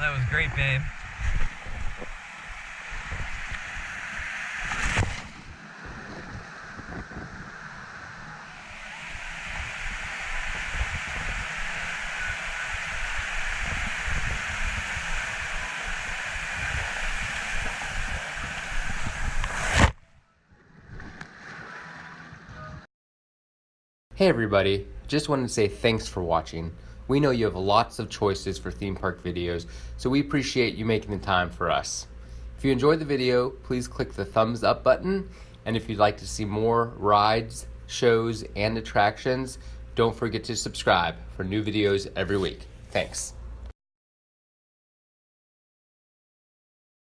that was great, babe. Hey everybody, just wanted to say thanks for watching. We know you have lots of choices for theme park videos, so we appreciate you making the time for us. If you enjoyed the video, please click the thumbs up button, and if you'd like to see more rides, shows, and attractions, don't forget to subscribe for new videos every week. Thanks.